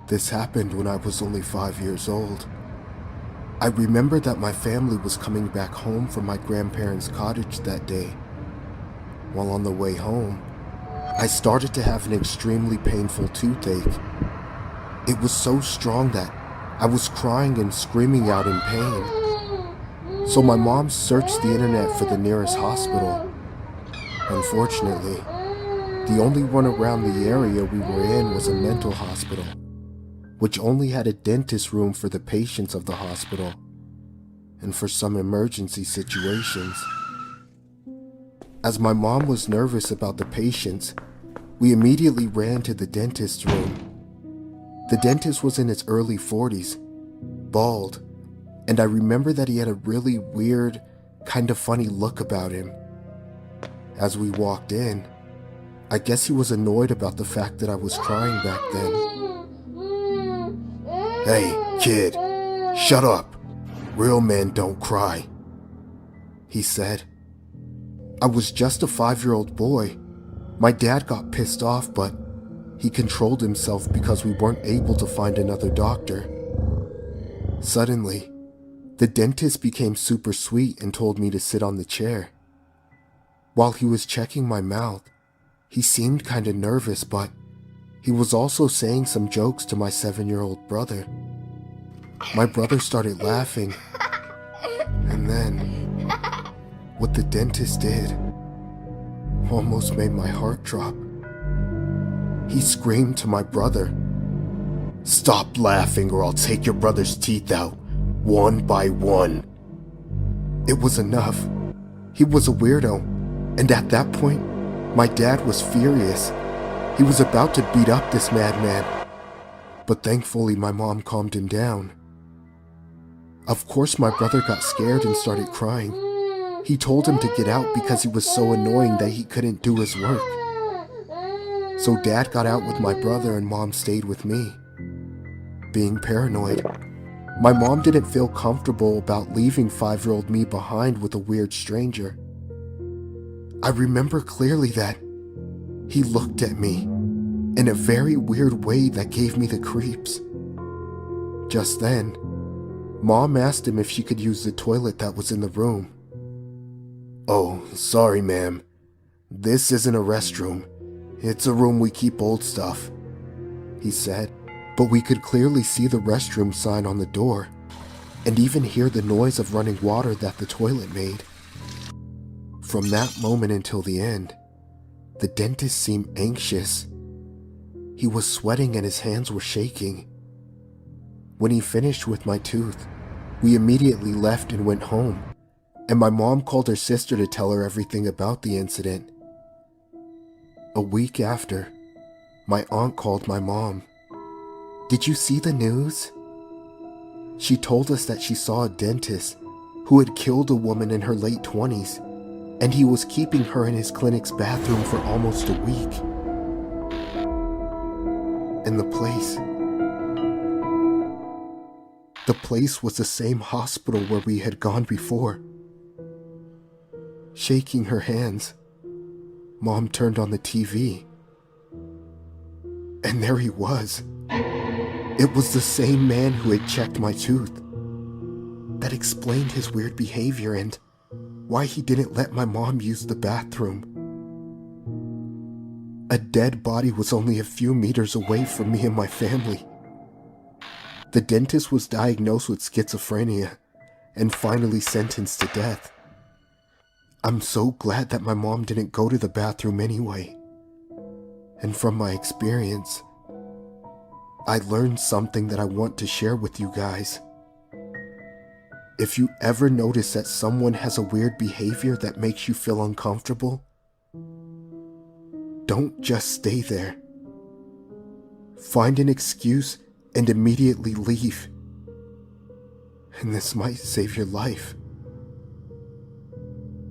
This happened when I was only 5 years old. I remember that my family was coming back home from my grandparents' cottage that day. While on the way home, I started to have an extremely painful toothache. It was so strong that I was crying and screaming out in pain. So my mom searched the internet for the nearest hospital. Unfortunately, the only one around the area we were in was a mental hospital, which only had a dentist room for the patients of the hospital and for some emergency situations. As my mom was nervous about the patients, we immediately ran to the dentist's room. The dentist was in his early 40s, bald, and I remember that he had a really weird, kind of funny look about him. As we walked in, I guess he was annoyed about the fact that I was crying back then. "Hey, kid, shut up. Real men don't cry," he said. I was just a 5-year-old boy. My dad got pissed off, but he controlled himself because we weren't able to find another doctor. Suddenly, the dentist became super sweet and told me to sit on the chair. While he was checking my mouth, he seemed kind of nervous, but he was also saying some jokes to my 7-year-old brother. My brother started laughing, and then what the dentist did almost made my heart drop. He screamed to my brother, "Stop laughing or I'll take your brother's teeth out, one by one." It was enough. He was a weirdo, and at that point, my dad was furious. He was about to beat up this madman, but thankfully my mom calmed him down. Of course, my brother got scared and started crying. He told him to get out because he was so annoying that he couldn't do his work. So Dad got out with my brother and Mom stayed with me. Being paranoid, my mom didn't feel comfortable about leaving 5-year-old me behind with a weird stranger. I remember clearly that he looked at me in a very weird way that gave me the creeps. Just then, Mom asked him if she could use the toilet that was in the room. "Oh, sorry, ma'am. This isn't a restroom. It's a room we keep old stuff," he said, but we could clearly see the restroom sign on the door and even hear the noise of running water that the toilet made. From that moment until the end, the dentist seemed anxious. He was sweating and his hands were shaking. When he finished with my tooth, we immediately left and went home, and my mom called her sister to tell her everything about the incident. A week after, my aunt called my mom. "Did you see the news?" She told us that she saw a dentist who had killed a woman in her late 20s, and he was keeping her in his clinic's bathroom for almost a week. And the place was the same hospital where we had gone before. Shaking her hands, Mom turned on the TV. And there he was. It was the same man who had checked my tooth. That explained his weird behavior and why he didn't let my mom use the bathroom. A dead body was only a few meters away from me and my family. The dentist was diagnosed with schizophrenia and finally sentenced to death. I'm so glad that my mom didn't go to the bathroom anyway. And from my experience, I learned something that I want to share with you guys. If you ever notice that someone has a weird behavior that makes you feel uncomfortable, don't just stay there. Find an excuse and immediately leave. And this might save your life.